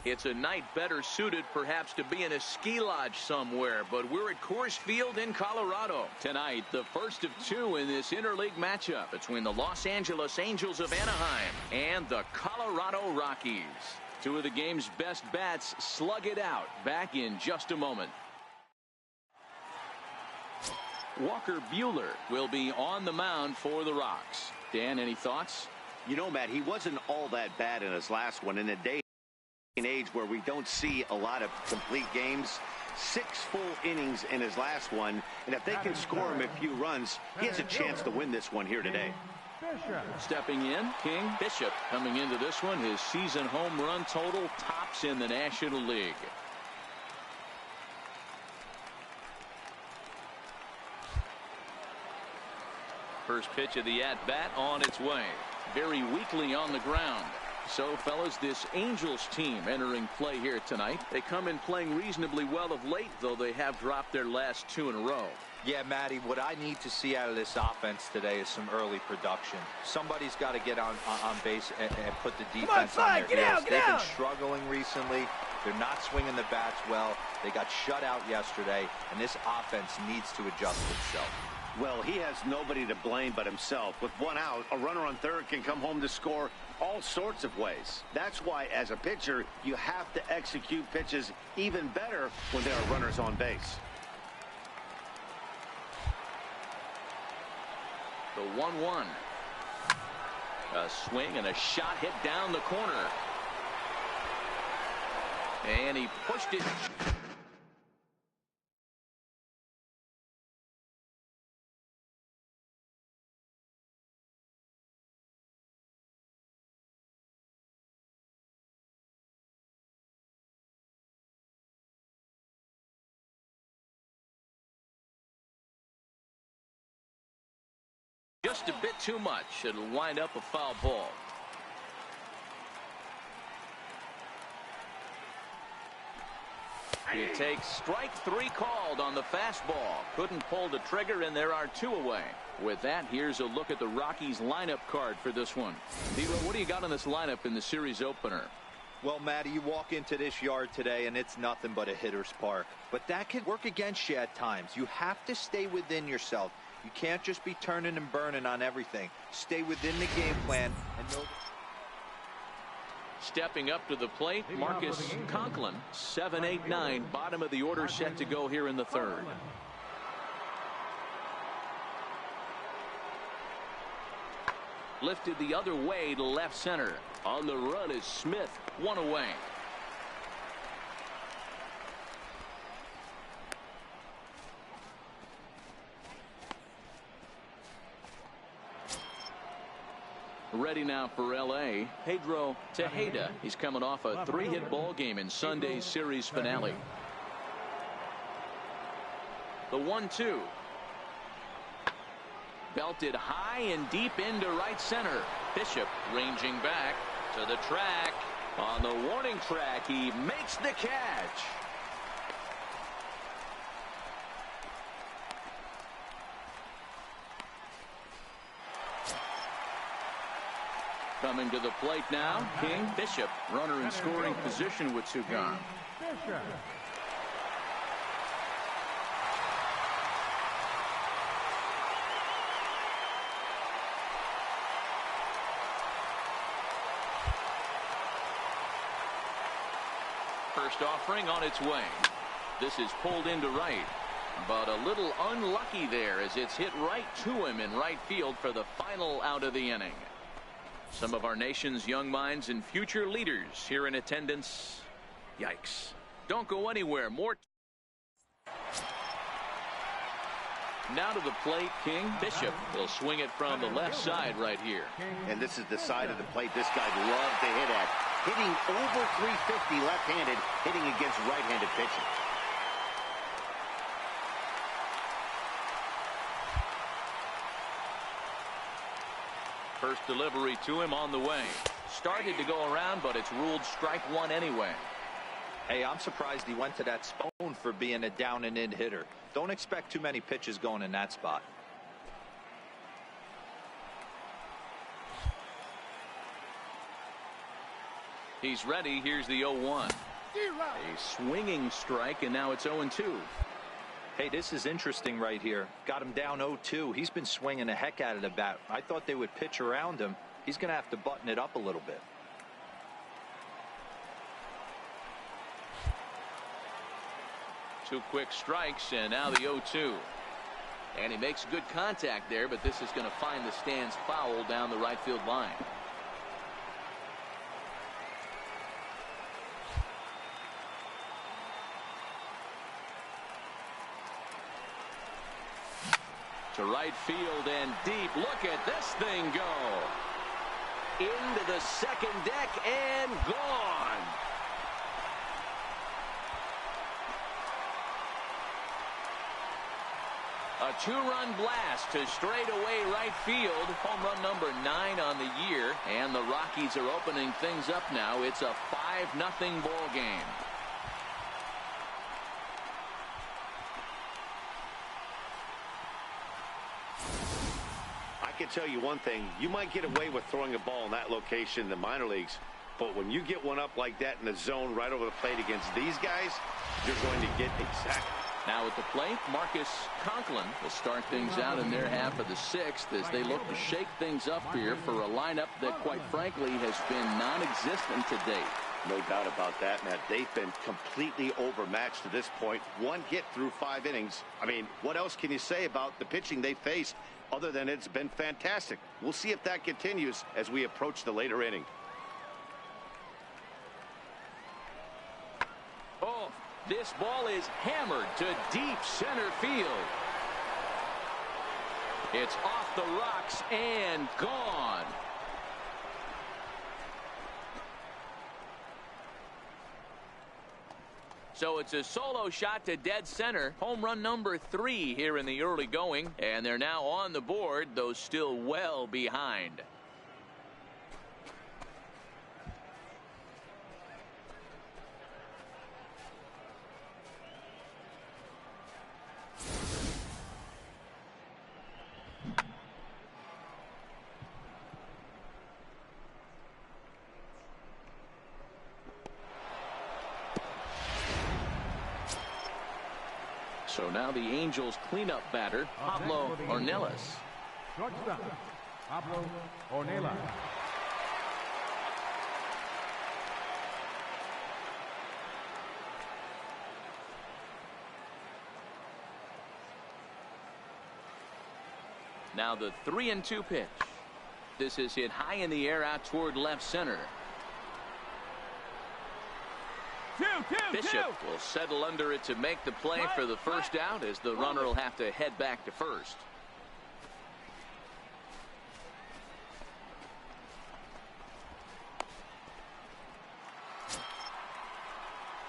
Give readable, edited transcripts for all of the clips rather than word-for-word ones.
It's a night better suited perhaps to be in a ski lodge somewhere, but we're at Coors Field in Colorado. Tonight, the first of two in this interleague matchup between the Los Angeles Angels of Anaheim and the Colorado Rockies. Two of the game's best bats slug it out. Back in just a moment. Walker Buehler will be on the mound for the Rocks. Dan, any thoughts? You know, Matt, he wasn't all that bad in his last one. In a day and age where we don't see a lot of complete games, 6 full innings in his last one, and if they can score him a few runs, he has a chance to win this one here today. Stepping in, King Bishop coming into this one. His season home run total tops in the National League. First pitch of the at-bat on its way. Very weakly on the ground. So, fellas, this Angels team entering play here tonight. They come in playing reasonably well of late, though they have dropped their last 2 in a row. Yeah, Matty, what I need to see out of this offense today is some early production. Somebody's got to get on base and put the defense on their heels. They've been struggling recently. They're not swinging the bats well. They got shut out yesterday, and this offense needs to adjust itself. Well, he has nobody to blame but himself. With 1 out, a runner on third can come home to score all sorts of ways. That's why, as a pitcher, you have to execute pitches even better when there are runners on base. The 1-1. A swing and a shot hit down the corner. And he pushed it. Just a bit too much. It'll wind up a foul ball. He takes strike 3 called on the fastball. Couldn't pull the trigger, and there are 2 away. With that, here's a look at the Rockies lineup card for this one. D'Lo, what do you got on this lineup in the series opener? Well, Matty, you walk into this yard today, and it's nothing but a hitter's park. But that can work against you at times. You have to stay within yourself. You can't just be turning and burning on everything. Stay within the game plan and know. Stepping up to the plate, Marcus Conklin, 7-8-9, bottom of the order, set to go here in the third. Lifted the other way to left center. On the run is Smith, 1 away. Ready now for L.A., Pedro Tejeda. He's coming off a 3-hit ball game in Sunday's series finale. The 1-2. Belted high and deep into right center. Bishop ranging back to the track. On the warning track, he makes the catch. Coming to the plate now, King Bishop, runner in scoring position with 2 gone. First offering on its way. This is pulled into right, but a little unlucky there as it's hit right to him in right field for the final out of the inning. Some of our nation's young minds and future leaders here in attendance. Yikes. Don't go anywhere. More. Now to the plate, King Bishop will swing it from the left side right here. And this is the side of the plate this guy loved to hit at. Hitting over 350 left-handed, hitting against right-handed pitching. First delivery to him on the way. Started to go around, but it's ruled strike 1 anyway. Hey, I'm surprised he went to that spot for being a down and in hitter. Don't expect too many pitches going in that spot. He's ready. Here's the 0-1. A swinging strike, and now it's 0-2. Hey, this is interesting right here. Got him down 0-2. He's been swinging the heck out of the bat. I thought they would pitch around him. He's going to have to button it up a little bit. Two quick strikes, and now the 0-2. And he makes good contact there, but this is going to find the stands foul down the right field line. To right field and deep. Look at this thing go. Into the second deck and gone. A two-run blast to straightaway right field. Home run number 9 on the year. And the Rockies are opening things up now. It's a 5-0 ball game. I can tell you one thing. You might get away with throwing a ball in that location in the minor leagues. But when you get one up like that in the zone right over the plate against these guys, you're going to get exactly. Now at the plate, Marcus Conklin will start things out in their half of the 6th as they look to shake things up here for a lineup that, quite frankly, has been non-existent to date. No doubt about that, Matt. They've been completely overmatched to this point. One hit through 5 innings. I mean, what else can you say about the pitching they faced other than it's been fantastic? We'll see if that continues as we approach the later inning. Oh, this ball is hammered to deep center field. It's off the rocks and gone. So it's a solo shot to dead center. Home run number 3 here in the early going. And they're now on the board, though still well behind. So now the Angels cleanup batter, Pablo Ornelas. Shortstop, Pablo Ornelas. Now the 3-2 pitch. This is hit high in the air out toward left center. Bishop will settle under it to make the play for the first out, as the runner will have to head back to first.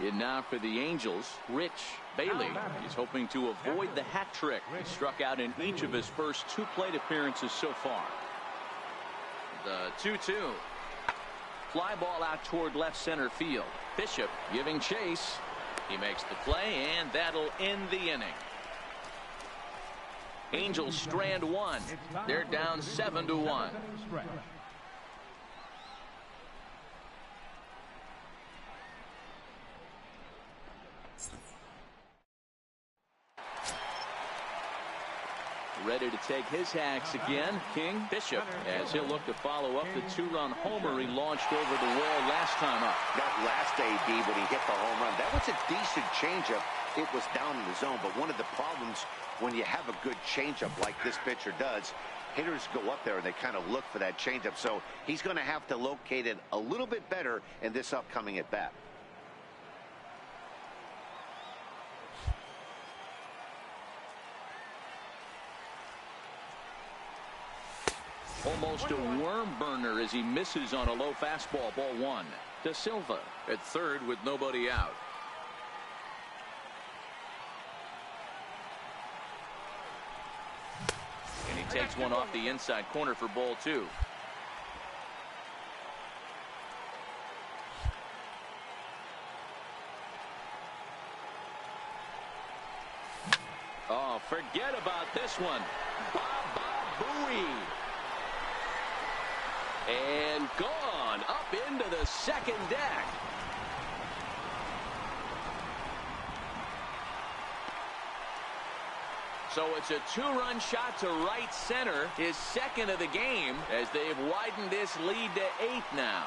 In now for the Angels, Rich Bailey. He's hoping to avoid the hat trick. He struck out in each of his first 2 plate appearances so far. The 2-2. Fly ball out toward left center field. Bishop giving chase. He makes the play, and that'll end the inning. Angels strand 1. They're down 7-1. Ready to take his hacks again, King. Bishop, as he'll look to follow up the 2-run homer he launched over the wall last time up. That last AB when he hit the home run, that was a decent changeup. It was down in the zone, but one of the problems when you have a good changeup like this pitcher does, hitters go up there and they kind of look for that changeup. So he's going to have to locate it a little bit better in this upcoming at bat. Almost a worm burner as he misses on a low fastball. Ball 1. De Silva at third with nobody out. And he takes one off the inside corner for ball 2. Oh, forget about this one. Baba Booey. And gone up up into the second deck. So it's a two-run shot to right center, his second of the game, as they've widened this lead to 8 now.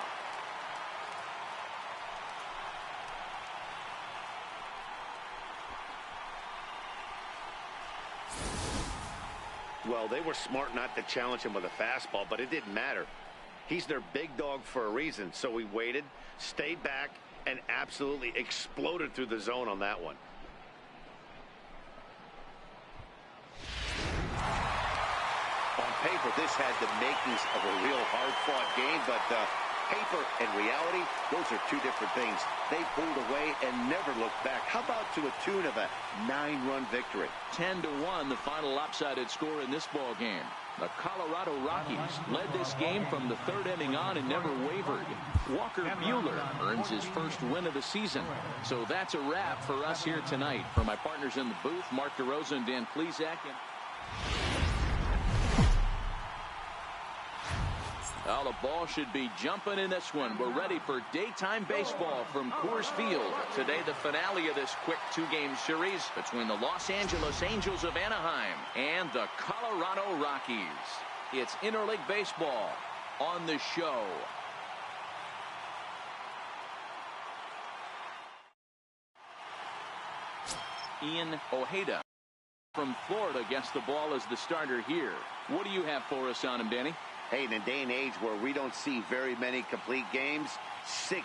Well, they were smart not to challenge him with a fastball, but it didn't matter. He's their big dog for a reason, so he waited, stayed back, and absolutely exploded through the zone on that one. On paper, this had the makings of a real hard-fought game, but paper and reality, those are two different things. They pulled away and never looked back. How about to a tune of a 9-run victory? 10-1, the final lopsided score in this ball game. The Colorado Rockies led this game from the third inning on and never wavered. Walker Buehler earns his first win of the season. So that's a wrap for us here tonight. For my partners in the booth, Mark DeRosa and Dan Plesac. Well, the ball should be jumping in this one. We're ready for daytime baseball from Coors Field. Today, the finale of this quick two-game series between the Los Angeles Angels of Anaheim and the Colorado Rockies. It's interleague baseball on the show. Ian Ojeda from Florida gets the ball as the starter here. What do you have for us on him, Danny? Hey, in a day and age where we don't see very many complete games, 6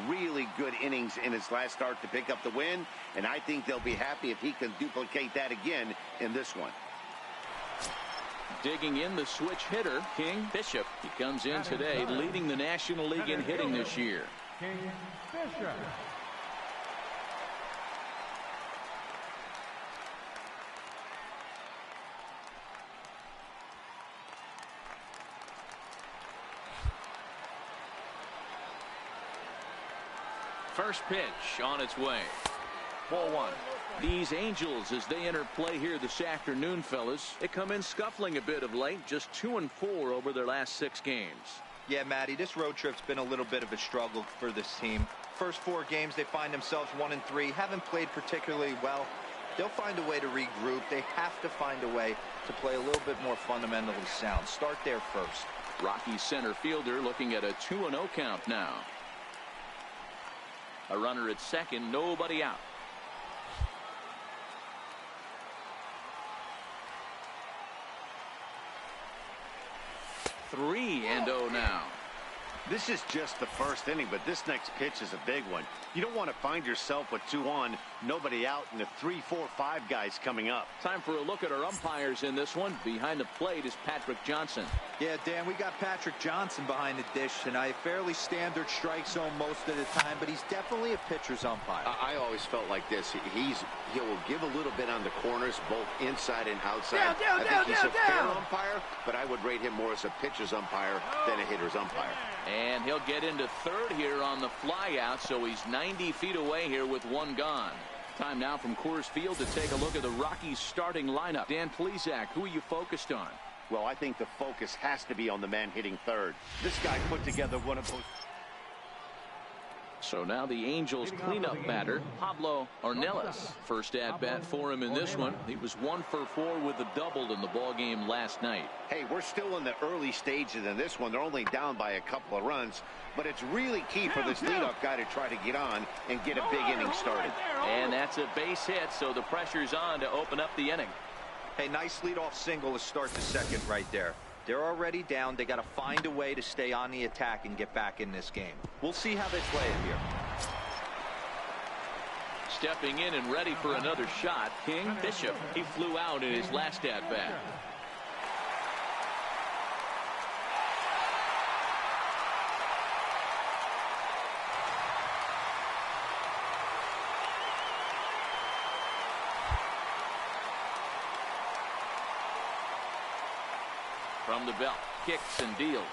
really good innings in his last start to pick up the win, and I think they'll be happy if he can duplicate that again in this one. Digging in the switch hitter, King Bishop. He comes in today leading the National League in hitting this year. King Bishop. First pitch on its way. Ball 1. These Angels, as they enter play here this afternoon, fellas, they come in scuffling a bit of late, just 2-4 over their last 6 games. Yeah, Matty, this road trip's been a little bit of a struggle for this team. First 4 games, they find themselves 1-3, haven't played particularly well. They'll find a way to regroup. They have to find a way to play a little bit more fundamentally sound. Start there first. Rockies center fielder looking at a 2-0 count now. A runner at second, nobody out. 3-0 now. This is just the first inning, but this next pitch is a big one. You don't want to find yourself with 2 on, nobody out, and the 3, 4, 5 guys coming up. Time for a look at our umpires in this one. Behind the plate is Patrick Johnson. Yeah, Dan, we got Patrick Johnson behind the dish tonight. Fairly standard strike zone most of the time, but he's definitely a pitcher's umpire. I always felt like this. He will give a little bit on the corners, both inside and outside. I think he's a fair umpire, but I would rate him more as a pitcher's umpire than a hitter's umpire. And he'll get into third here on the flyout, so he's 90 feet away here with 1 gone. Time now from Coors Field to take a look at the Rockies starting lineup. Dan Plesac, who are you focused on? Well, I think the focus has to be on the man hitting third. This guy put together one of those. So now the Angels cleanup batter, Pablo Ornelas. First at bat for him in this one. He was 1 for 4 with a double in the ball game last night. Hey, we're still in the early stages in this one. They're only down by a couple of runs, but it's really key for this leadoff guy to try to get on and get a big inning started. And that's a base hit, so the pressure's on to open up the inning. Hey, nice leadoff single to start the second right there. They're already down. They got to find a way to stay on the attack and get back in this game. We'll see how they play it here. Stepping in and ready for another shot, King Bishop. He flew out in his last at bat. From the belt, kicks and deals.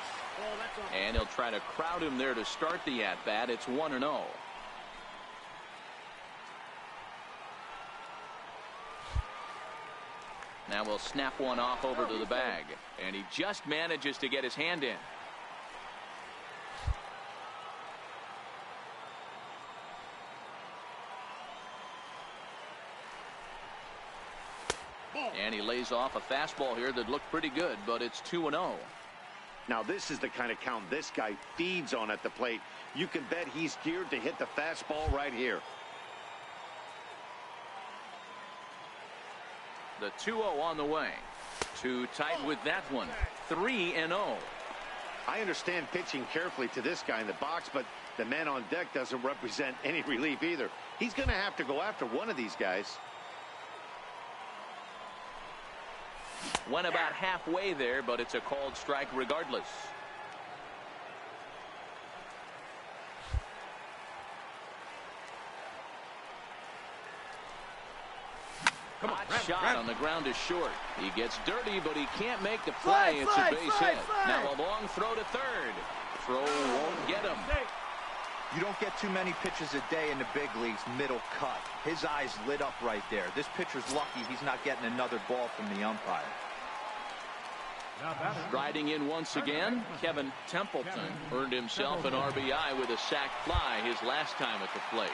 And he'll try to crowd him there to start the at-bat. It's 1-0. Now we'll snap one off over to the bag. And he just manages to get his hand in. And he lays off a fastball here that looked pretty good, but it's 2-0. Now this is the kind of count this guy feeds on at the plate. You can bet he's geared to hit the fastball right here. The 2-0 on the way. Too tight with that one. 3-0. I understand pitching carefully to this guy in the box, but the man on deck doesn't represent any relief either. He's going to have to go after one of these guys. Went about halfway there, but it's a called strike regardless. Hot shot on the ground is short. He gets dirty, but he can't make the play. It's a base hit. Now a long throw to third. Throw won't get him. You don't get too many pitches a day in the big leagues middle cut. His eyes lit up right there. This pitcher's lucky he's not getting another ball from the umpire. Riding in once again, Kevin Templeton earned himself an RBI with a sac fly his last time at the plate.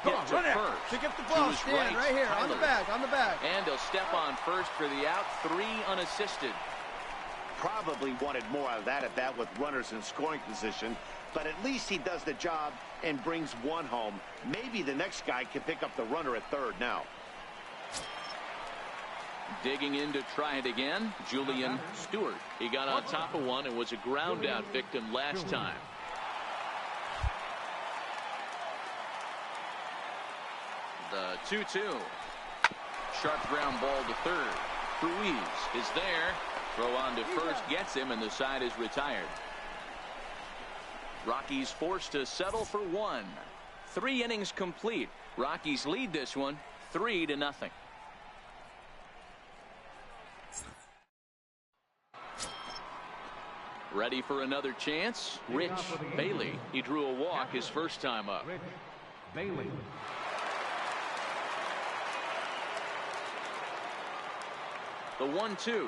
Hit to first. Pick up the ball, stand right here, on the back, And he'll step on first for the out, 3 unassisted. Probably wanted more out of that at bat with runners in scoring position, but at least he does the job and brings one home. Maybe the next guy can pick up the runner at third now. Digging in to try it again, Julian Stewart. He got on top of one and was a ground out victim last time. The 2-2. Sharp ground ball to third. Ruiz is there. Throw on to first gets him, and the side is retired. Rockies forced to settle for 1. 3 innings complete. Rockies lead this one 3-0. Ready for another chance? Rich Bailey. He drew a walk his first time up. Rich Bailey. The 1-2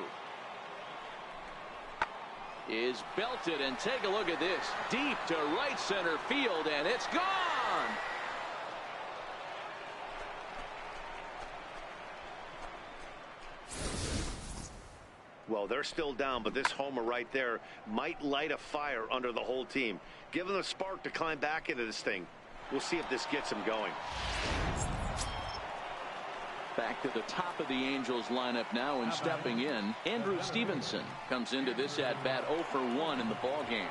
is belted, and take a look at this. Deep to right center field, and it's gone. Well, they're still down, but this homer right there might light a fire under the whole team. Give them a spark to climb back into this thing. We'll see if this gets them going. Back to the top of the Angels lineup now, and stepping in, Andrew Stevenson comes into this at bat 0 for 1 in the ball game.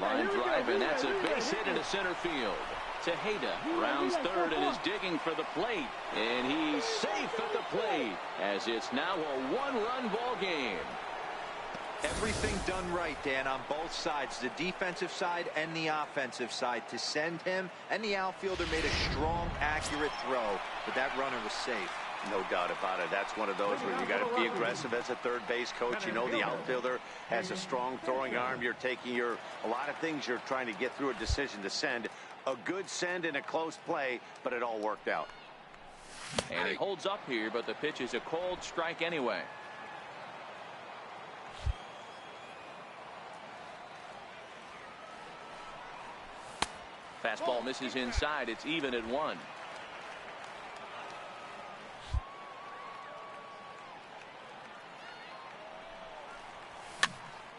Line drive, and that's a base hit into center field. Tejeda rounds third and is digging for the plate, and he's safe at the plate as it's now a 1-run ball game. Everything done right, Dan, on both sides, the defensive side and the offensive side, to send him, and the outfielder made a strong, accurate throw, but that runner was safe. No doubt about it. That's one of those where you got to be aggressive as a third base coach. You know the outfielder has a strong throwing arm. You're taking a lot of things you're trying to get through a decision to send. A good send in a close play, but it all worked out. And he holds up here, but the pitch is a cold strike anyway. Fastball misses inside. It's even at 1.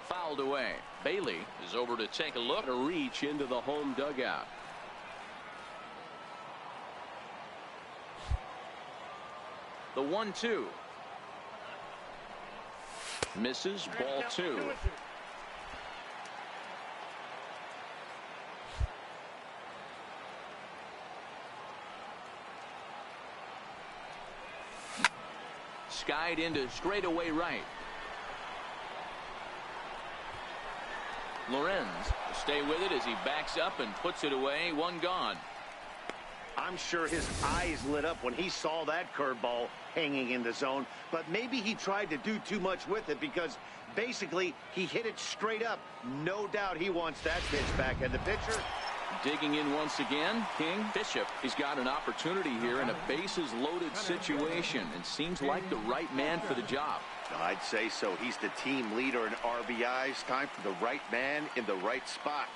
Fouled away. Bailey is over to take a look, to reach into the home dugout. The 1-2 misses. Ball 2. Skied into straightaway right. Lorenz will stay with it as he backs up and puts it away. 1 gone. I'm sure his eyes lit up when he saw that curveball hanging in the zone, but maybe he tried to do too much with it because basically he hit it straight up. No doubt he wants that pitch back, and the pitcher digging in once again, King Bishop. He's got an opportunity here in a bases loaded situation and seems like the right man for the job. I'd say so. He's the team leader in RBIs. Time for the right man in the right spot.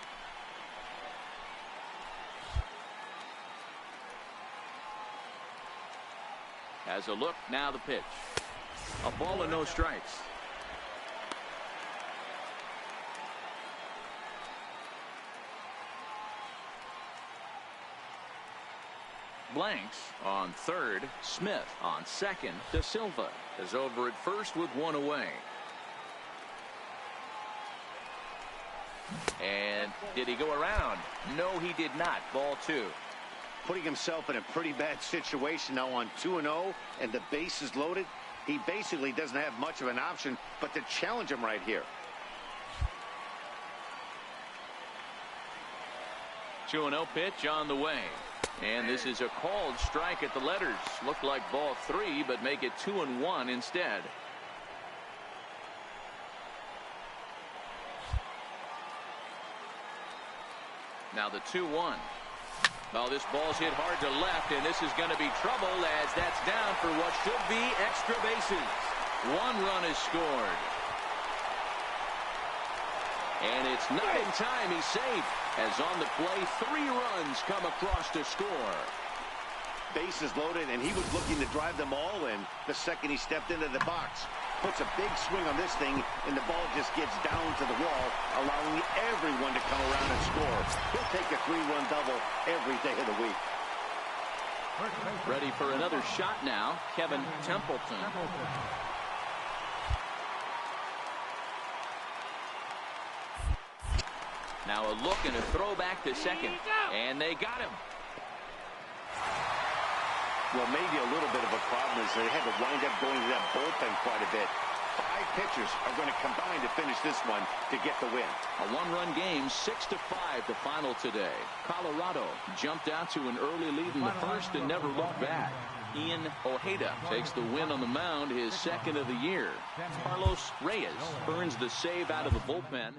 Has a look, now the pitch. A ball and no strikes. Blanks on third, Smith on second, De Silva is over at first with one away. And did he go around? No, he did not. Ball two. Putting himself in a pretty bad situation now on 2-0 and the base is loaded. He basically doesn't have much of an option but to challenge him right here. 2-0 pitch on the way. And this is a called strike at the letters. Looked like ball three, but make it 2-1 instead. Now the 2-1. Well, this ball's hit hard to left, and this is going to be trouble as that's down for what should be extra bases. One run is scored. And it's not in time. He's safe. As on the play, 3 runs come across to score. Bases loaded, and he was looking to drive them all in the second he stepped into the box. Puts a big swing on this thing, and the ball just gets down to the wall, allowing everyone to come around and score. He'll take a 3-run double every day of the week. Ready for another shot now, Kevin Templeton. Now a look and a throw back to second. And they got him. Well, maybe a little bit of a problem is they had to wind up going to that bullpen quite a bit. 5 pitchers are going to combine to finish this one to get the win. A 1-run game, 6-5 the final today. Colorado jumped out to an early lead in the first and never looked back. Ian Ojeda takes the win on the mound, his second of the year. Carlos Reyes earns the save out of the bullpen.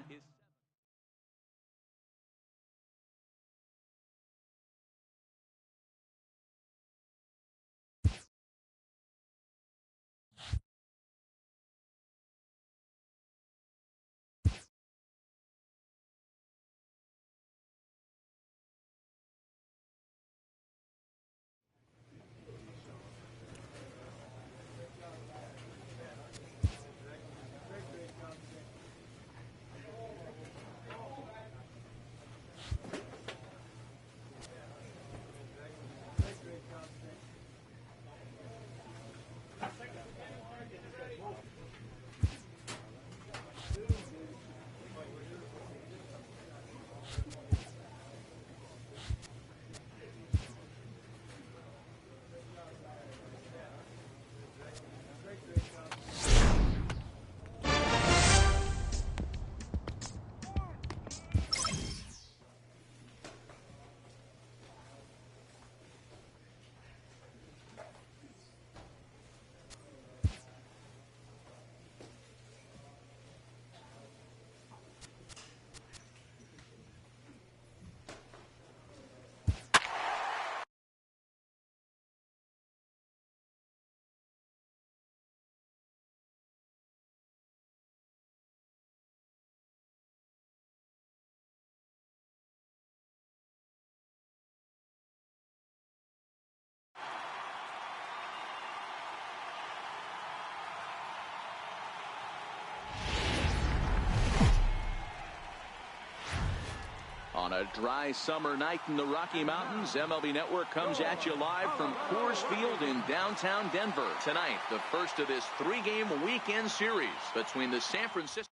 On a dry summer night in the Rocky Mountains, MLB Network comes at you live from Coors Field in downtown Denver. Tonight, the first of this 3-game weekend series between the San Francisco.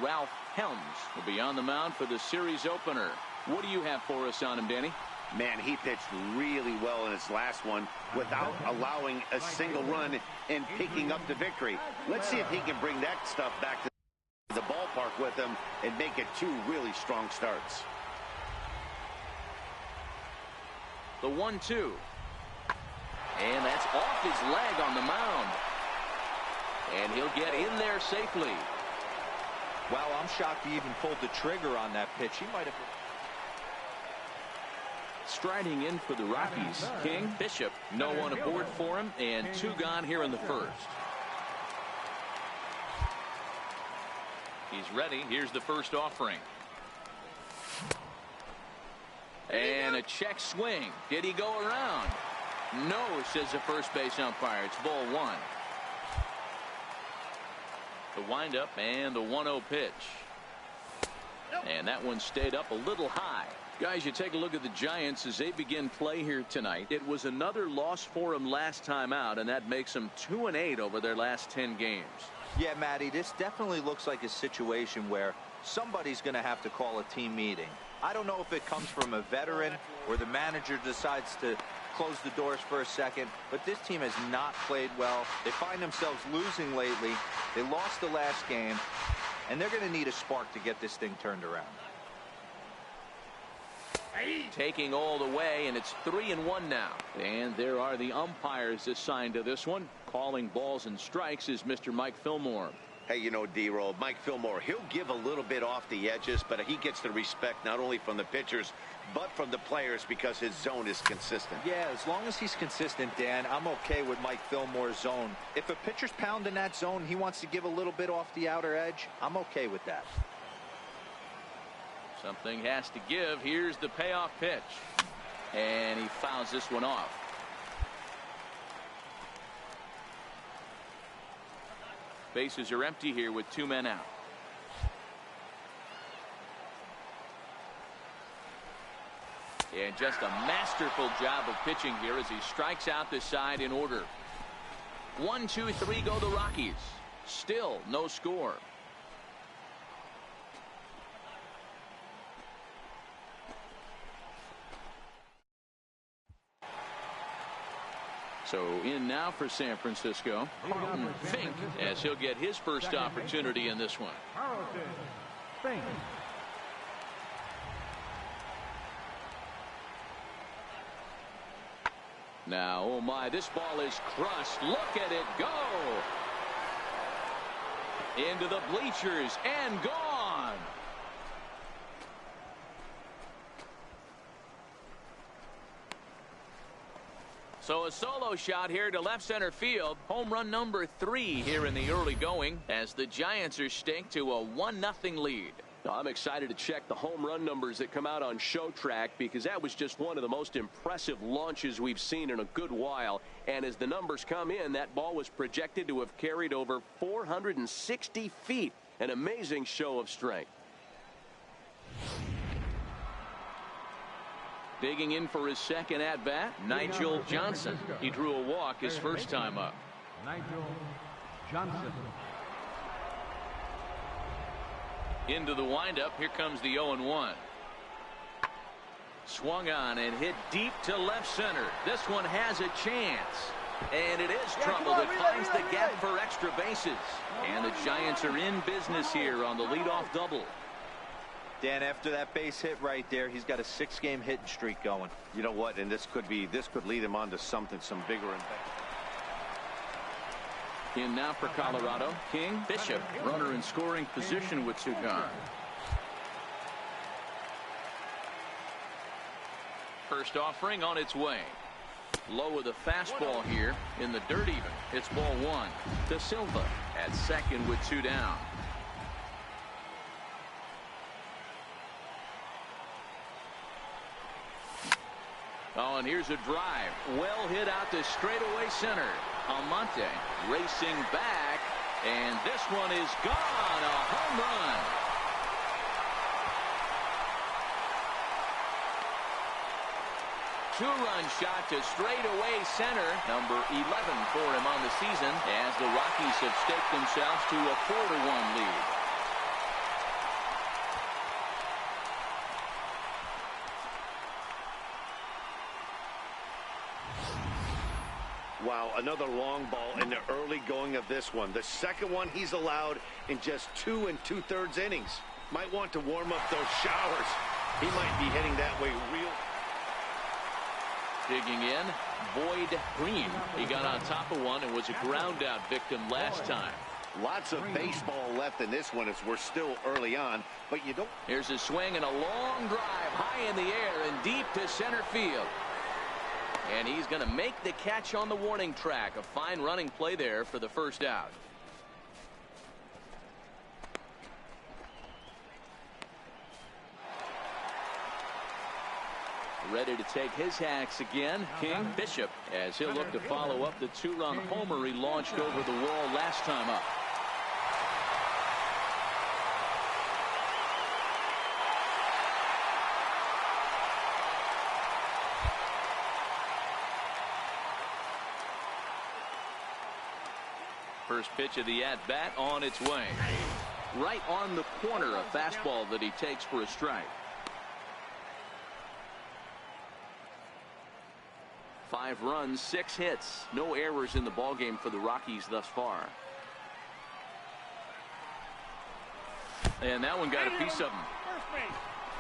Ralph Helms will be on the mound for the series opener. What do you have for us on him, Danny? Man, he pitched really well in his last one without allowing a single run and picking up the victory. Let's see if he can bring that stuff back to the ballpark with him and make it 2 really strong starts. The 1-2. And that's off his leg on the mound. And he'll get in there safely. Wow, I'm shocked he even pulled the trigger on that pitch. He might have. striding in for the Rockies. King, Bishop, no one aboard for him, and 2 gone here in the first. He's ready. Here's the first offering. And a check swing. Did he go around? No, says the first base umpire. It's ball 1. The windup and the 1-0 pitch. And that one stayed up a little high. Guys, you take a look at the Giants as they begin play here tonight. It was another loss for them last time out, and that makes them 2-8 over their last 10 games. Yeah, Matty, this definitely looks like a situation where somebody's going to have to call a team meeting. I don't know if it comes from a veteran or the manager decides to close the doors for a second, but this team has not played well. They find themselves losing lately. They lost the last game, and they're going to need a spark to get this thing turned around. Taking all the way, and it's 3-1 now. And there are the umpires assigned to this one. Calling balls and strikes is Mr. Mike Fillmore. Hey, you know, D-Roll, Mike Fillmore, he'll give a little bit off the edges, but he gets the respect not only from the pitchers, but from the players because his zone is consistent. Yeah, as long as he's consistent, Dan, I'm okay with Mike Fillmore's zone. If a pitcher's pounding that zone, he wants to give a little bit off the outer edge, I'm okay with that. Something has to give. Here's the payoff pitch. And he fouls this one off. Bases are empty here with 2 men out. And just a masterful job of pitching here as he strikes out the side in order. 1, 2, 3 go the Rockies. Still no score. So in now for San Francisco, Fink, as he'll get his first opportunity in this one. Fink. Now, oh my, this ball is crushed. Look at it go. Into the bleachers and gone. So a solo shot here to left center field. Home run number 3 here in the early going as the Giants are staked to a 1-0 lead. I'm excited to check the home run numbers that come out on Show Track because that was just one of the most impressive launches we've seen in a good while. And as the numbers come in, that ball was projected to have carried over 460 feet. An amazing show of strength. Digging in for his second at-bat, Nigel Johnson. He drew a walk his first time up. Nigel Johnson. Into the windup. Here comes the 0-1. Swung on and hit deep to left center. This one has a chance. And it is trouble that finds the gap for extra bases. And the Giants are in business here on the leadoff double. Dan, after that base hit right there, he's got a 6-game hitting streak going. You know what? And this could lead him on to some bigger and better. In now for Colorado, King, Bishop, runner in scoring position with 2 gone. First offering on its way. Low with a fastball here in the dirt even. It's ball 1. De Silva at second with 2 down. Oh, and here's a drive. Well hit out to straightaway center. Almonte racing back, and this one is gone. A home run. Two-run shot to straightaway center. Number 11 for him on the season as the Rockies have staked themselves to a 4-1 lead. Wow, another long ball in the early going of this one. The second one he's allowed in just 2 2/3 innings. Might want to warm up those showers. He might be heading that way real. Digging in, Boyd Green. He got on top of one and was a ground out victim last time. Lots of baseball left in this one as we're still early on, but you don't. Here's a swing and a long drive high in the air and deep to center field. And he's going to make the catch on the warning track. A fine running play there for the first out. Ready to take his hacks again, King Bishop, as he'll look to follow up the two-run homer he launched over the wall last time up. First pitch of the at-bat on its way. Right on the corner, a fastball that he takes for a strike. 5 runs, 6 hits, no errors in the ballgame for the Rockies thus far. And that one got a piece of him.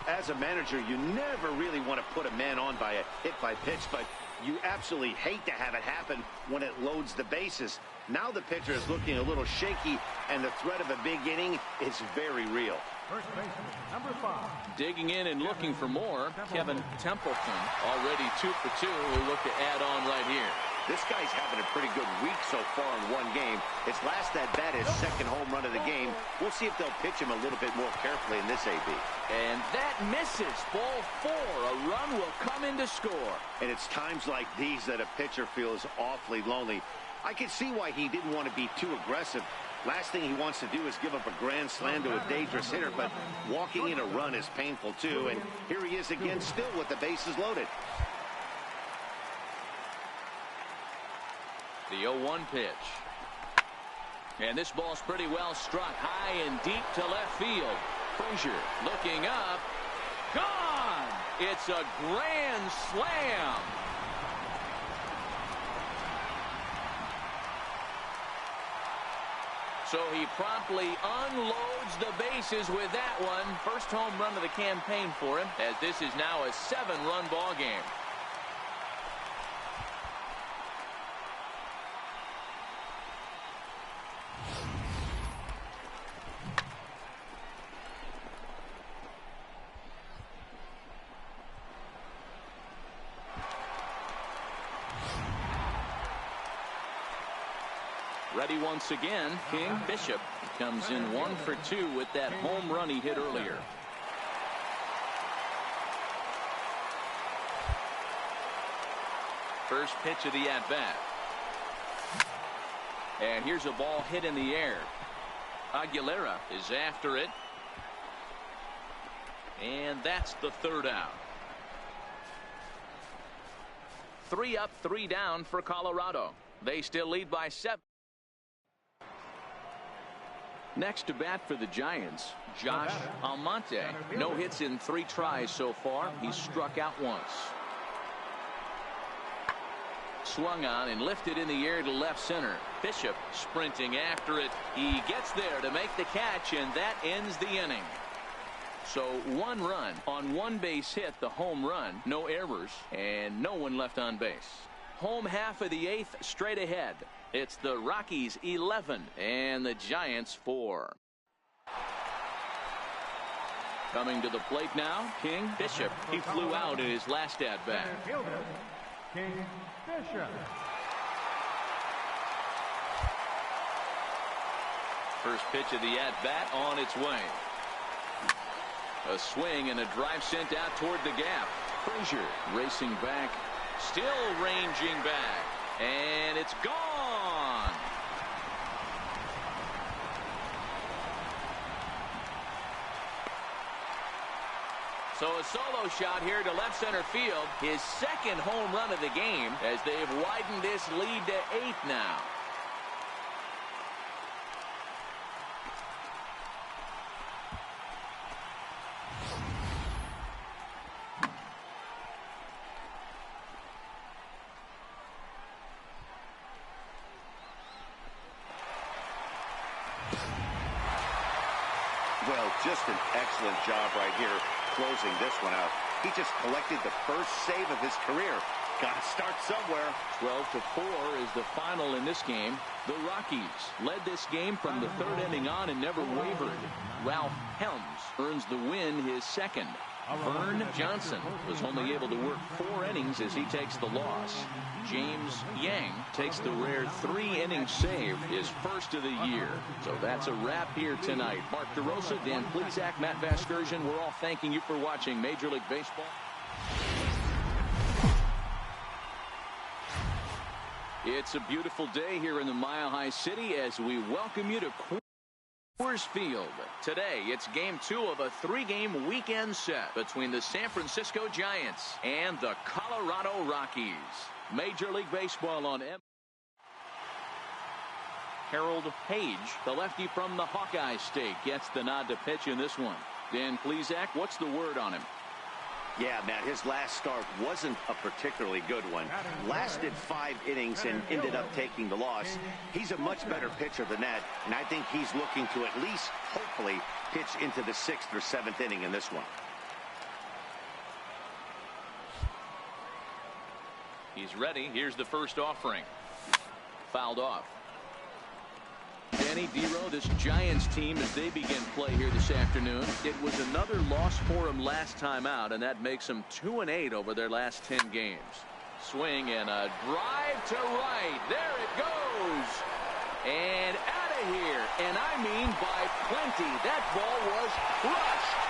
As a manager, you never really want to put a man on by a hit by pitch, but you absolutely hate to have it happen when it loads the bases. Now the pitcher is looking a little shaky, and the threat of a big inning is very real. First baseman, number 5. Digging in and looking for more, Kevin Templeton. Already 2 for 2. We'll look to add on right here. This guy's having a pretty good week so far in one game. His last at-bat is second home run of the game. We'll see if they'll pitch him a little bit more carefully in this AB. And that misses. Ball 4. A run will come in to score. And it's times like these that a pitcher feels awfully lonely. I can see why he didn't want to be too aggressive. Last thing he wants to do is give up a grand slam to a dangerous hitter, but walking in a run is painful too. And here he is again, still with the bases loaded. The 0-1 pitch. And this ball's pretty well struck high and deep to left field. Frazier looking up. Gone! It's a grand slam. So he promptly unloads the bases with that one. First home run of the campaign for him, as this is now a 7-run ball game. Ready once again, King Bishop comes in 1 for 2 with that home run he hit earlier. First pitch of the at-bat. And here's a ball hit in the air. Aguilera is after it. And that's the third out. 3 up, 3 down for Colorado. They still lead by 7. Next to bat for the Giants, Josh Almonte. No hits in 3 tries so far. He's struck out once. Swung on and lifted in the air to left center. Bishop sprinting after it. He gets there to make the catch, and that ends the inning. So 1 run on 1 base hit, the home run, no errors, and no one left on base. Home half of the 8th straight ahead. It's the Rockies 11 and the Giants 4. Coming to the plate now, King Bishop. He flew out in his last at-bat. King Bishop. First pitch of the at-bat on its way. A swing and a drive sent out toward the gap. Frazier racing back, still ranging back, and it's gone. So a solo shot here to left center field. His second home run of the game, as they've widened this lead to 8 now. Well, just an excellent job right here closing this one out. He just collected the first save of his career. Got to start somewhere. 12-4 is the final in this game. The Rockies led this game from the third inning on and never wavered. Ralph Helms earns the win, his second. Vern Johnson was only able to work 4 innings as he takes the loss. James Yang takes the rare 3-inning save, his first of the year. So that's a wrap here tonight. Mark DeRosa, Dan Plesac, Matt Vasgersian, we're all thanking you for watching Major League Baseball. It's a beautiful day here in the Mile High City as we welcome you to Coors Field. Today, it's Game 2 of a 3-game weekend set between the San Francisco Giants and the Colorado Rockies. Major League Baseball on M. Harold Page, the lefty from the Hawkeye State, gets the nod to pitch in this one. Dan Plesac, what's the word on him? Yeah, Matt, his last start wasn't a particularly good one. Lasted 5 innings and ended up taking the loss. He's a much better pitcher than that, and I think he's looking to at least, hopefully, pitch into the 6th or 7th inning in this one. He's ready. Here's the first offering. Fouled off. Danny Dero, this Giants team, as they begin play here this afternoon, it was another loss for them last time out, and that makes them 2-8 over their last 10 games. Swing and a drive to right. There it goes. And out of here. And I mean by plenty. That ball was crushed.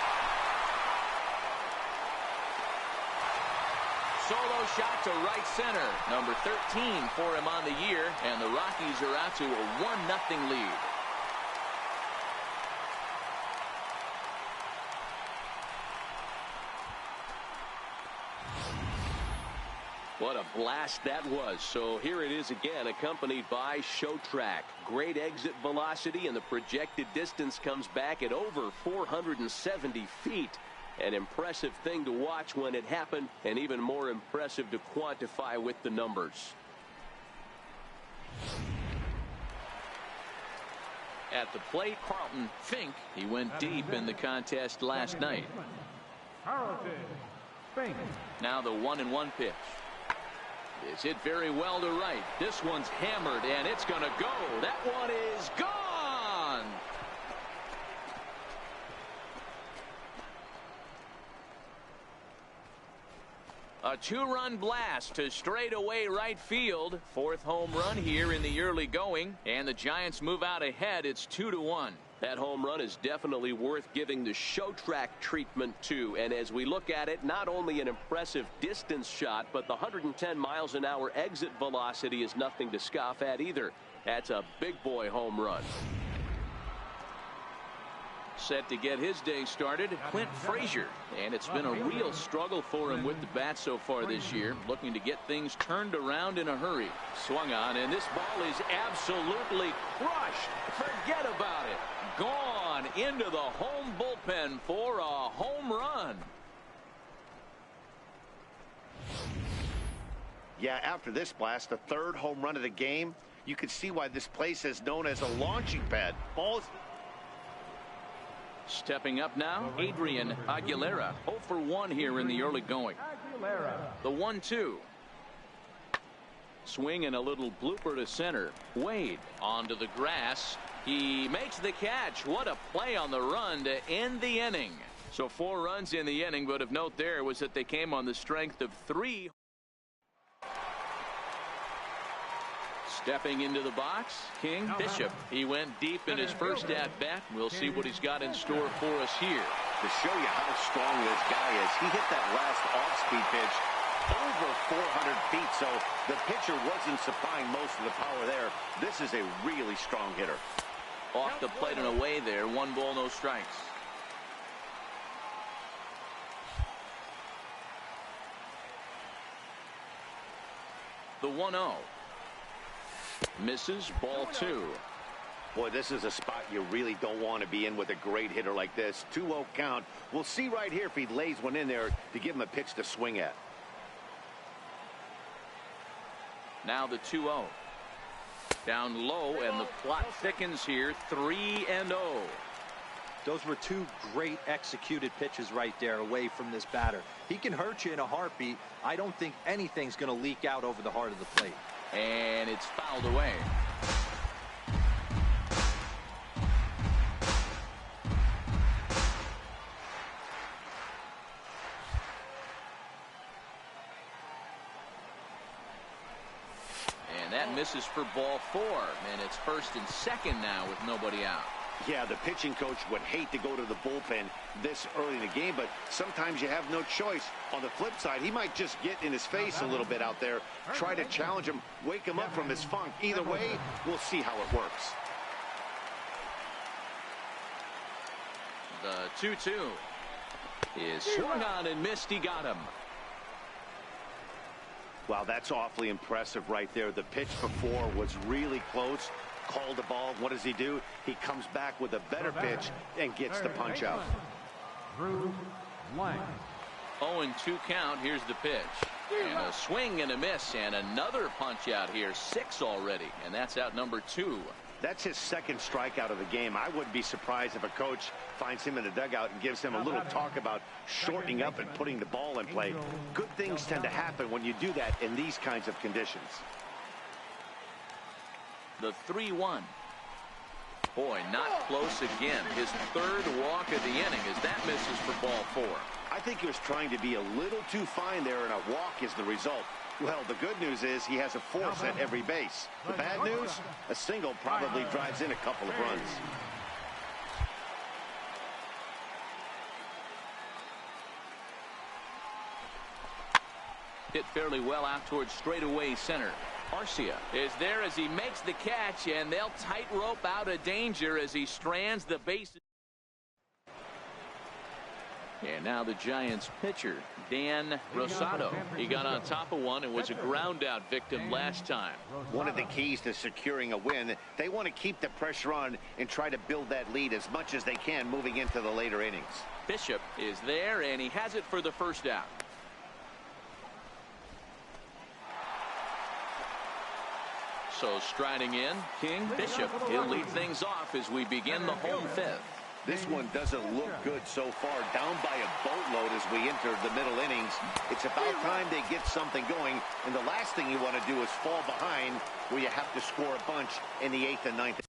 Solo shot to right center. Number 13 for him on the year. And the Rockies are out to a 1-0 lead. What a blast that was. So here it is again, accompanied by Show Track. Great exit velocity, and the projected distance comes back at over 470 feet. An impressive thing to watch when it happened, and even more impressive to quantify with the numbers. At the plate, Carlton Fink. He went deep in the contest last night. Now the 1-1 pitch. It's hit very well to right. This one's hammered, and it's going to go. That one is gone. A 2-run blast to straightaway right field. 4th home run here in the early going, and the Giants move out ahead. It's 2-1. That home run is definitely worth giving the Show Track treatment to. And as we look at it, not only an impressive distance shot, but the 110 miles an hour exit velocity is nothing to scoff at either. That's a big boy home run. Set to get his day started, Clint Frazier. And it's been a real struggle for him with the bat so far this year. Looking to get things turned around in a hurry. Swung on, and this ball is absolutely crushed. Forget about it. Gone into the home bullpen for a home run. Yeah, after this blast, the 3rd home run of the game, you could see why this place is known as a launching pad. Balls. Stepping up now, Adrian Aguilera. 0 for 1 here in the early going. The 1-2. Swing and a little blooper to center. Wade onto the grass. He makes the catch. What a play on the run to end the inning. So 4 runs in the inning, but of note there was that they came on the strength of 3. Stepping into the box, King Bishop. He went deep in his first at-bat. We'll see what he's got in store for us here. To show you how strong this guy is, he hit that last off-speed pitch over 400 feet, so the pitcher wasn't supplying most of the power there. This is a really strong hitter. Off the plate and away there. 1 ball, no strikes. The 1-0. Misses, ball 2. Boy, this is a spot you really don't want to be in with a great hitter like this. 2-0 count. We'll see right here if he lays one in there to give him a pitch to swing at. Now the 2-0. Down low, and the plot thickens here. 3-0. Those were two great executed pitches right there away from this batter. He can hurt you in a heartbeat. I don't think anything's going to leak out over the heart of the plate. And it's fouled away. And that misses for ball 4. And it's first and second now with nobody out. Yeah, the pitching coach would hate to go to the bullpen this early in the game, but sometimes you have no choice. On the flip side, he might just get in his face a little bit out there, try to challenge him, wake him up from his funk. Either way, we'll see how it works. The 2-2 is swung on and missed. He got him. Wow, that's awfully impressive right there. The pitch before was really close. Called the ball. What does he do? He comes back with a better pitch and gets the punch out. 0-2 count. Here's the pitch. And a swing and a miss and another punch out here. 6 already. And that's out number 2. That's his second strikeout of the game. I wouldn't be surprised if a coach finds him in the dugout and gives him a little talk about shortening up and putting the ball in play. Good things tend to happen when you do that in these kinds of conditions. The 3-1. Boy, not close again. His third walk of the inning as that misses for ball 4. I think he was trying to be a little too fine there, and a walk is the result. Well, the good news is he has a force at every base. The bad news, a single probably drives in a couple of runs. Hit fairly well out towards straightaway center. Arcia is there as he makes the catch, and they'll tightrope out of danger as he strands the bases. And now the Giants pitcher, Dan Rosado. He got on top of one and was a ground out victim last time. One of the keys to securing a win, they want to keep the pressure on and try to build that lead as much as they can moving into the later innings. Bishop is there, and he has it for the first out. So striding in, King Bishop. He'll lead things off as we begin the home 5th. This one doesn't look good so far. Down by a boatload as we enter the middle innings. It's about time they get something going. And the last thing you want to do is fall behind where you have to score a bunch in the 8th and 9th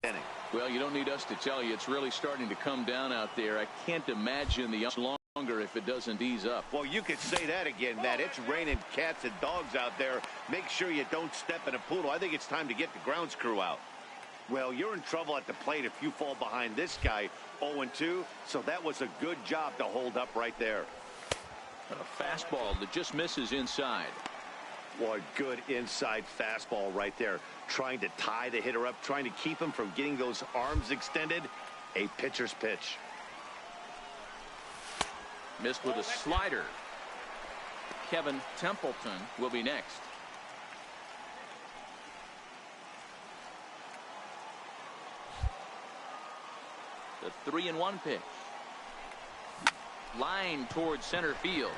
inning. Well, you don't need us to tell you. It's really starting to come down out there. I can't imagine the longer if it doesn't ease up. Well, you could say that again, Matt. It's raining cats and dogs out there. Make sure you don't step in a poodle. I think it's time to get the grounds crew out. Well, you're in trouble at the plate if you fall behind this guy 0-2, so that was a good job to hold up right there. A fastball that just misses inside. What good inside fastball right there. Trying to tie the hitter up, trying to keep him from getting those arms extended. A pitcher's pitch. Missed with a slider. Kevin Templeton will be next. The 3-1 pitch. Line towards center field.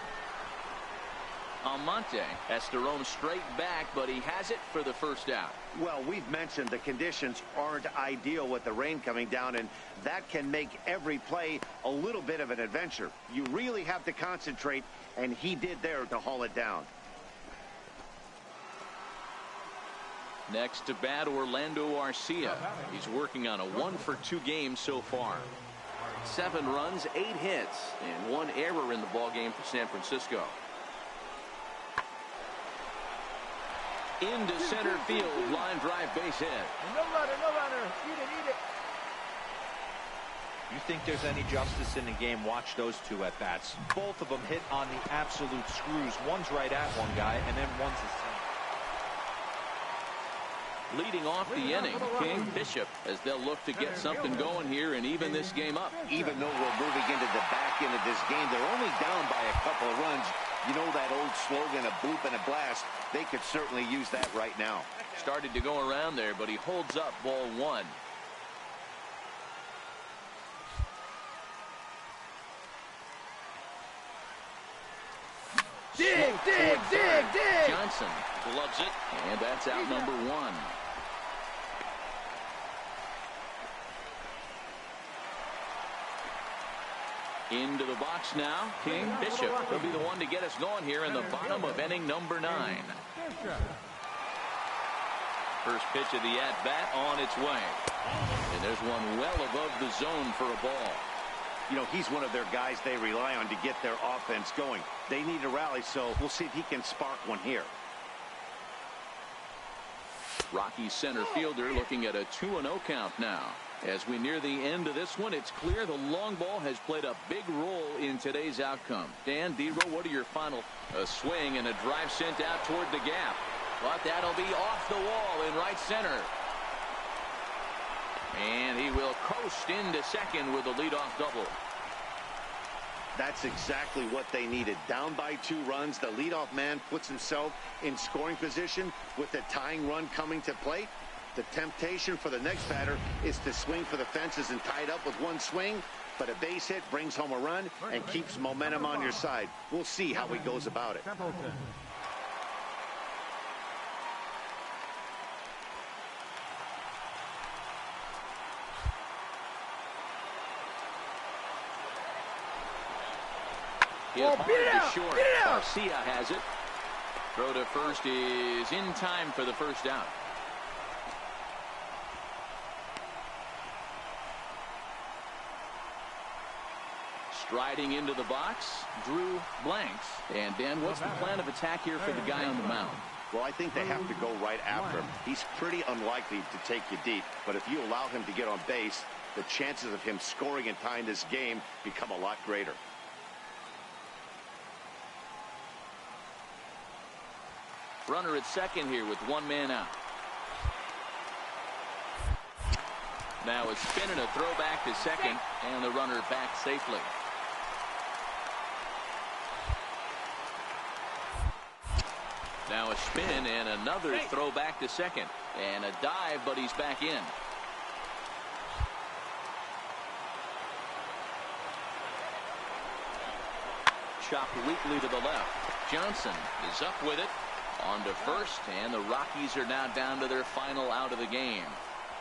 Almonte has to roam straight back, but he has it for the first out. Well, we've mentioned the conditions aren't ideal with the rain coming down, and that can make every play a little bit of an adventure. You really have to concentrate, and he did there to haul it down. Next to bat, Orlando Arcia. He's working on a 1-for-2 game so far. 7 runs, 8 hits, and 1 error in the ballgame for San Francisco. Into center field, line drive, base hit. No runner, no runner. Eat it. You think there's any justice in the game? Watch those 2 at bats. Both of them hit on the absolute screws. One's right at one guy, and then one's the same. Leading off the inning, King Bishop, as they'll look to get something going here and even this game up. Even though we're moving into the back end of this game, they're only down by a couple of runs. You know that old slogan, a bloop and a blast. They could certainly use that right now. Started to go around there, but he holds up ball 1. Dig. Johnson gloves it, and that's out number 1. Into the box now, King Bishop will be the one to get us going here in the bottom of inning number 9. First pitch of the at-bat on its way. And there's one well above the zone for a ball. You know, he's one of their guys they rely on to get their offense going. They need a rally, so we'll see if he can spark one here. Rockies center fielder looking at a 2-0 count now. As we near the end of this one, it's clear the long ball has played a big role in today's outcome. Dan, D-Row, what are your final? A swing and a drive sent out toward the gap. But that'll be off the wall in right center. And he will coast into second with a leadoff double. That's exactly what they needed. Down by 2 runs, the leadoff man puts himself in scoring position with the tying run coming to plate. The temptation for the next batter is to swing for the fences and tie it up with one swing, but a base hit brings home a run and keeps momentum on your side. We'll see how he goes about it. Beat it out. Short. Garcia has it. Throw to first is in time for the first out. Striding into the box, Drew Blanks. And Dan, what's the plan of attack here for the guy on the mound? Well, I think they have to go right after him. He's pretty unlikely to take you deep, but if you allow him to get on base, the chances of him scoring and tying this game become a lot greater. Runner at second here with 1 man out. Now a spin and a throw back to second, and the runner back safely. Now a spin and another throw back to second, and a dive, but he's back in. Chopped weakly to the left. Johnson is up with it. On to first, and the Rockies are now down to their final out of the game.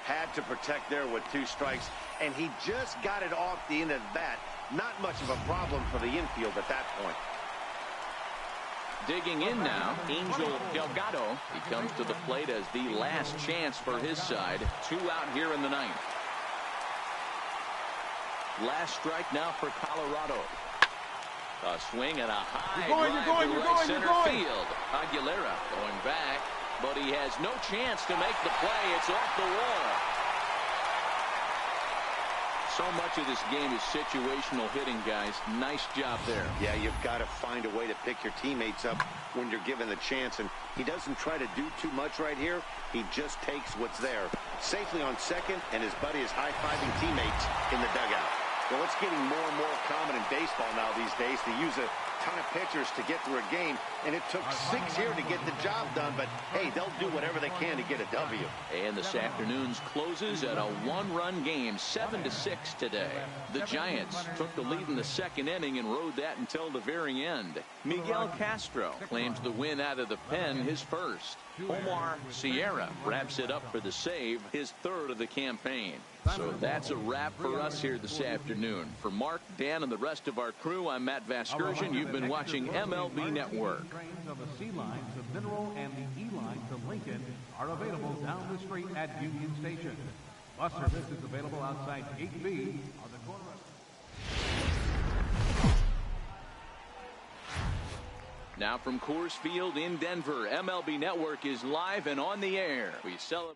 Had to protect there with 2 strikes, and he just got it off the end of the bat. Not much of a problem for the infield at that point. Digging in now, Angel Delgado. He comes to the plate as the last chance for his side. 2 out here in the 9th. Last strike now for Colorado. A swing and a high drive to right center field. Aguilera going back, but he has no chance to make the play. It's off the wall. So much of this game is situational hitting, guys. Nice job there. Yeah, you've got to find a way to pick your teammates up when you're given the chance, and he doesn't try to do too much right here. He just takes what's there. Safely on second, and his buddy is high-fiving teammates in the dugout. Well, it's getting more and more common in baseball now these days to use a ton of pitchers to get through a game, and it took 6 here to get the job done, but hey, they'll do whatever they can to get a W. And this afternoon's closes at a 1-run game, 7-6 today. The Giants took the lead in the second inning and rode that until the very end. Miguel Castro claims the win out of the pen, his first. Omar Sierra wraps it up for the save, his 3rd of the campaign. So that's a wrap for us here this afternoon. For Mark, Dan, and the rest of our crew, I'm Matt Vasgersian. You've been watching MLB Network. Trains of the C line to Mineral and the E line to Lincoln are available down the street at Union Station. Bus service is available outside 8B on the corner of... Now from Coors Field in Denver, MLB Network is live and on the air. We celebrate.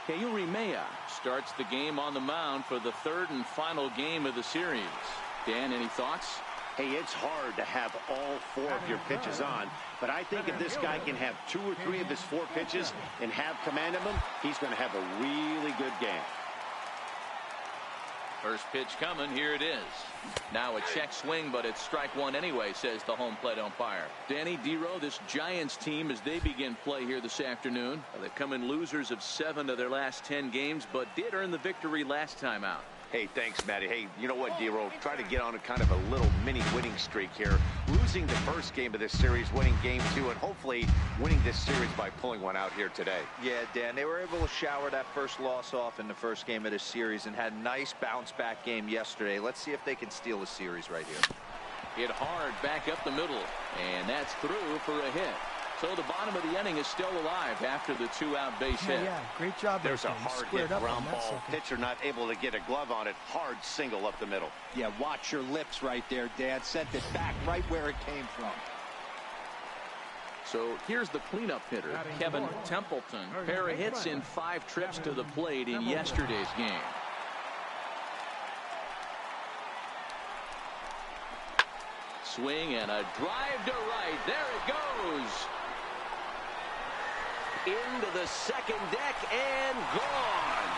Keury Maya starts the game on the mound for the 3rd and final game of the series. Dan, any thoughts? Hey, it's hard to have all 4 of your pitches on, but I think if this guy can have 2 or 3 of his 4 pitches and have command of them, he's going to have a really good game. First pitch coming. Here it is. Now a check swing, but it's strike 1 anyway, says the home plate umpire. Danny D-Row, this Giants team, as they begin play here this afternoon, they come in losers of 7 of their last 10 games, but did earn the victory last time out. Hey, thanks, Matty. Hey, you know what, D-Row? Try to get on a kind of a little mini winning streak here. losing the first game of this series, winning game 2, and hopefully winning this series by pulling one out here today. Yeah, Dan, they were able to shower that first loss off in the first game of this series and had a nice bounce-back game yesterday. Let's see if they can steal the series right here. Hit hard back up the middle, and that's through for a hit. So the bottom of the inning is still alive after the 2-out base hit. Yeah, great job. There's a hard hit ground ball. Pitcher not able to get a glove on it. Hard single up the middle. Yeah, watch your lips right there, Dan. Sent it back right where it came from. So here's the cleanup hitter, Kevin Templeton. Pair of hits in 5 trips to the plate in yesterday's game. Swing and a drive to right. There it goes. Into the second deck and gone.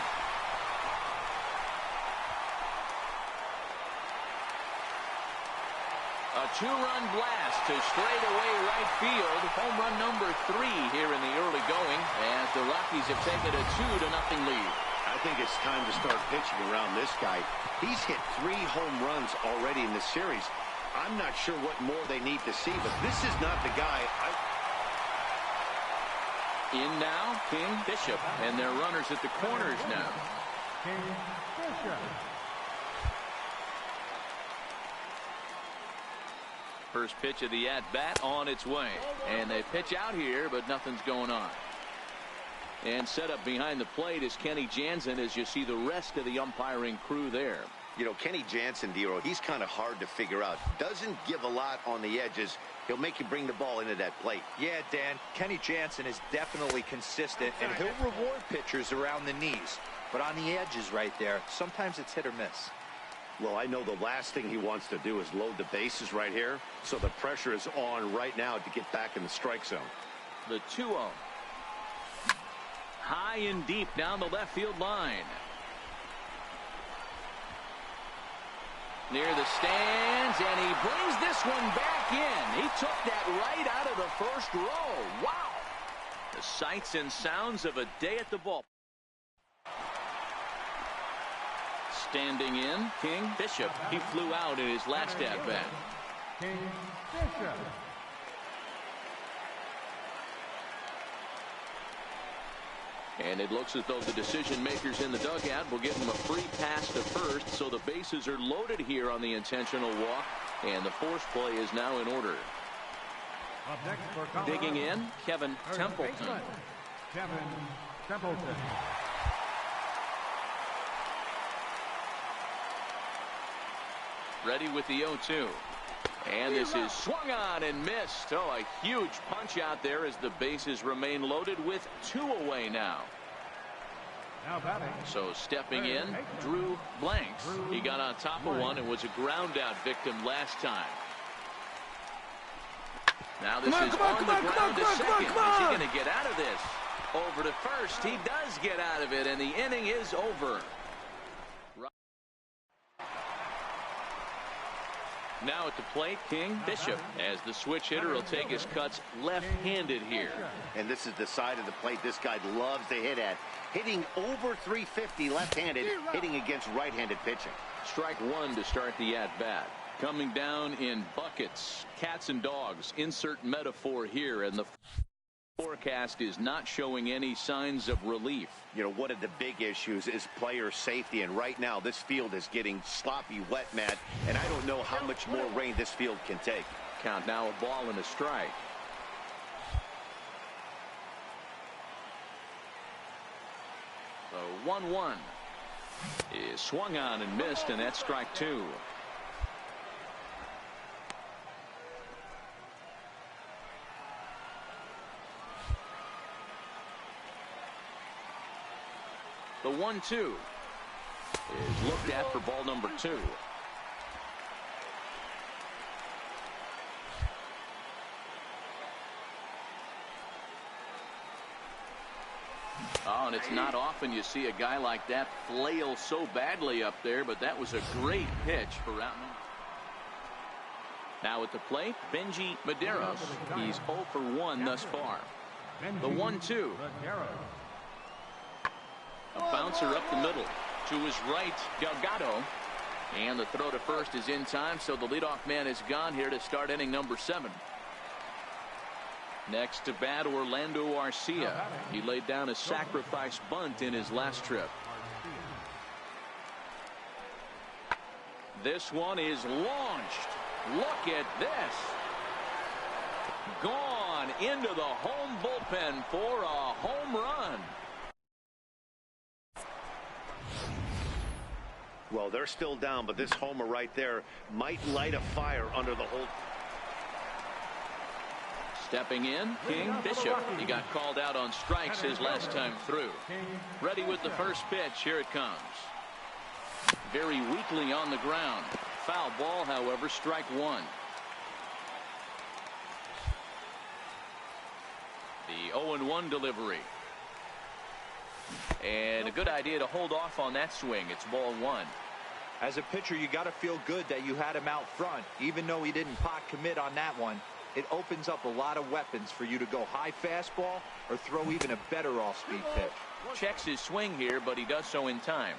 A 2-run blast to straightaway right field. Home run number 3 here in the early going as the Rockies have taken a 2-0 lead. I think it's time to start pitching around this guy. He's hit 3 home runs already in this series. I'm not sure what more they need to see, but this is not the guy. In now, King, Bishop, and their runners at the corners now. King, Bishop. First pitch of the at-bat on its way. And they pitch out here, but nothing's going on. And set up behind the plate is Kenny Jansen as you see the rest of the umpiring crew there. You know, Kenny Jansen, Dero, he's kind of hard to figure out. Doesn't give a lot on the edges. He'll make you bring the ball into that plate. Yeah, Dan, Kenny Jansen is definitely consistent, and he'll reward pitchers around the knees. But on the edges right there, sometimes it's hit or miss. Well, I know the last thing he wants to do is load the bases right here, so the pressure is on right now to get back in the strike zone. The 2-0. High and deep down the left field line. Near the stands, and he brings this one back in. He took that right out of the first row. Wow. The sights and sounds of a day at the ball. Standing in, King Bishop. He flew out in his last at-bat. King Bishop. And it looks as though the decision makers in the dugout will give him a free pass to first, so the bases are loaded here on the intentional walk, and the force play is now in order. Up next for Colorado, digging in, Kevin Templeton. Kevin Templeton. Ready with the 0-2. And this is swung on and missed. Oh, a huge punch out there as the bases remain loaded with 2 away now. Now batting. So stepping in, Drew Blanks. He got on top of one and was a ground out victim last time. Now this is on the ground to second. Is he going to get out of this? Over to first. He does get out of it, and the inning is over. Now at the plate, King Bishop, as the switch hitter will take his cuts left-handed here. And this is the side of the plate this guy loves to hit at. Hitting over 350 left-handed, hitting against right-handed pitching. Strike 1 to start the at-bat. Coming down in buckets, cats and dogs. Insert metaphor here, and the forecast is not showing any signs of relief. You know, one of the big issues is player safety, and right now this field is getting sloppy wet, Matt, and I don't know how much more rain this field can take. Count now, a ball and a strike. So 1-1 is swung on and missed, and that's strike 2. The 1-2 is looked at for ball number 2. Oh, and it's not often you see a guy like that flail so badly up there, but that was a great pitch for Routman. Now at the plate, Benji Medeiros. He's 0 for 1 thus far. The 1-2. A bouncer up the middle. To his right, Delgado. And the throw to first is in time, so the leadoff man is gone here to start inning number 7. Next to bat, Orlando Arcia. He laid down a sacrifice bunt in his last trip. This one is launched. Look at this. Gone into the home bullpen for a home run. Well, they're still down, but this homer right there might light a fire under the whole. Stepping in, King Bishop. He got called out on strikes his last time through. Ready with the first pitch. Here it comes. Very weakly on the ground. Foul ball, however, strike 1. The 0-1 delivery. And a good idea to hold off on that swing. It's ball 1. As a pitcher, you got to feel good that you had him out front. Even though he didn't pot commit on that one, it opens up a lot of weapons for you to go high fastball or throw even a better off-speed pitch. Checks his swing here, but he does so in time.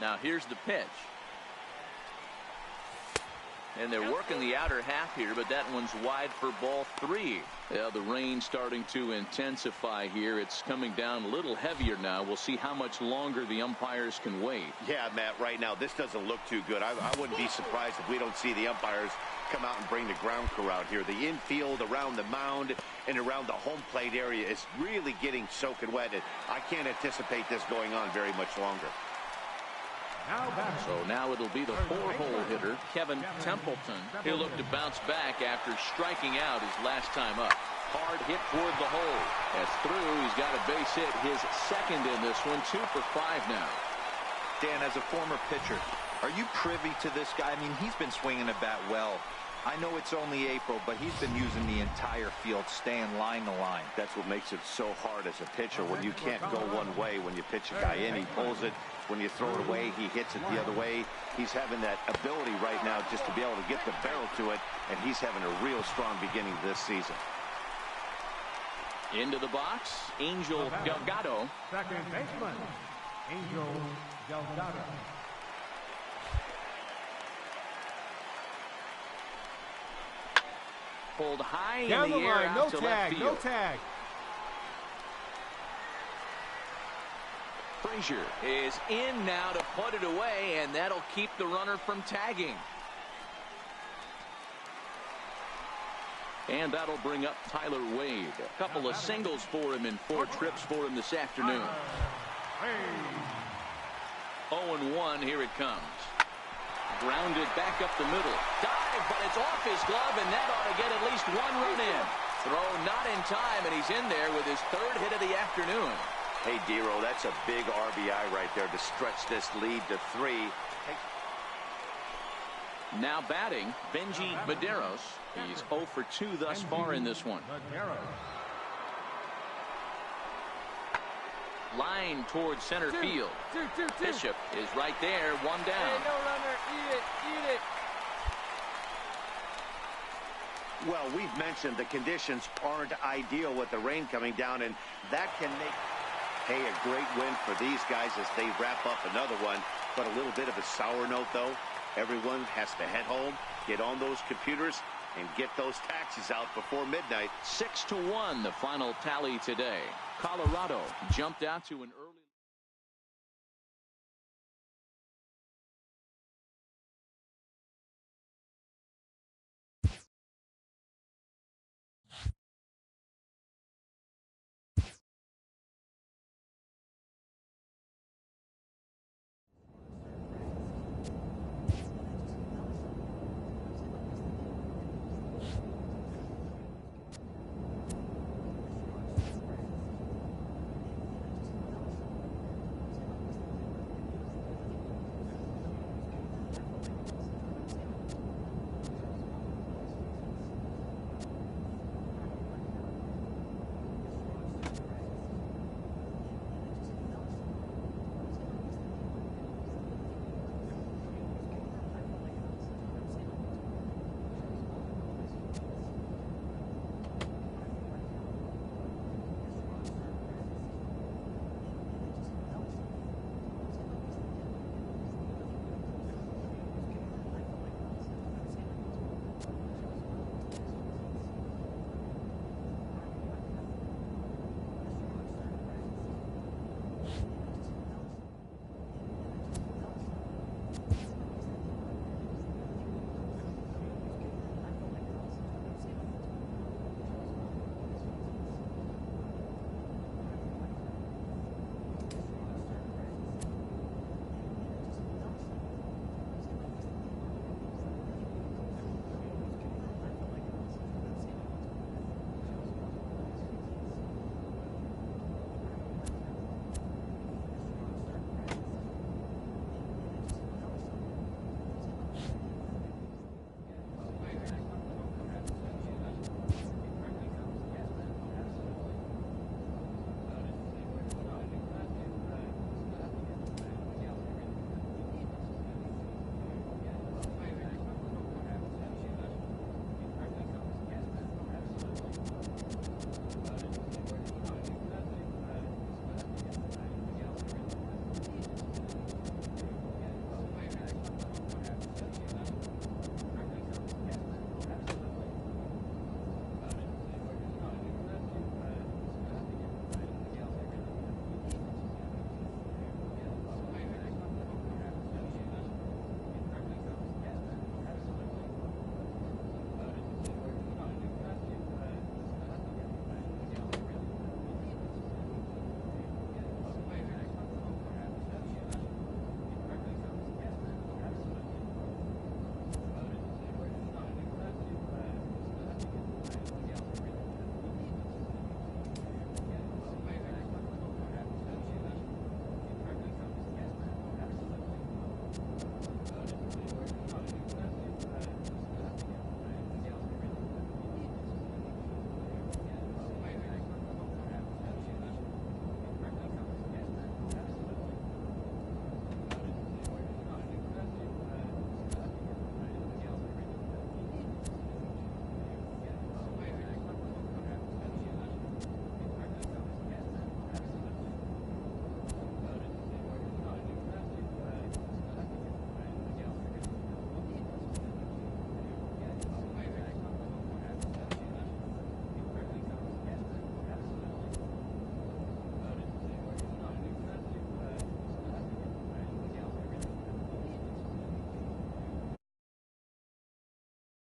Now here's the pitch. And they're working the outer half here, but that one's wide for ball 3. Yeah, the rain starting to intensify here. It's coming down a little heavier now. We'll see how much longer the umpires can wait. Yeah, Matt, right now this doesn't look too good. I wouldn't be surprised if we don't see the umpires come out and bring the ground crew out here. The infield around the mound and around the home plate area is really getting soaking wet. And I can't anticipate this going on very much longer. So now it'll be the 4-hole hitter, Kevin Templeton. He'll look to bounce back after striking out his last time up. Hard hit toward the hole. That's through. He's got a base hit, his second in this one. 2 for 5 now. Dan, as a former pitcher, are you privy to this guy? I mean, he's been swinging the bat well. I know it's only April, but he's been using the entire field, staying line to line. That's what makes it so hard as a pitcher when you can't go one way. When you pitch a guy in, he pulls it. When you throw it away, he hits it the other way. He's having that ability right now just to be able to get the barrel to it, and he's having a real strong beginning this season. Into the box, Angel Delgado. Second baseman, Angel Delgado. Pulled high Down in the air line, out no to tag, left field. no tag. Frazier is in now to put it away, and that'll keep the runner from tagging. And that'll bring up Tyler Wade. A couple of singles for him and 4 trips for him this afternoon. 0-1, here it comes. Grounded back up the middle. Dive, but it's off his glove, and that ought to get at least 1 run in. Throw not in time, and he's in there with his 3rd hit of the afternoon. Hey, Dero, that's a big RBI right there to stretch this lead to 3. Now batting, Benji Medeiros. He's 0 for 2 thus far in this one. Line towards center field. Bishop is right there, 1 down. Hey, no runner, eat it, eat it. Well, we've mentioned the conditions aren't ideal with the rain coming down, and that can make, hey, a great win for these guys as they wrap up another one. But a little bit of a sour note, though. Everyone has to head home, get on those computers, and get those taxes out before midnight. 6-1, the final tally today. Colorado jumped out to an early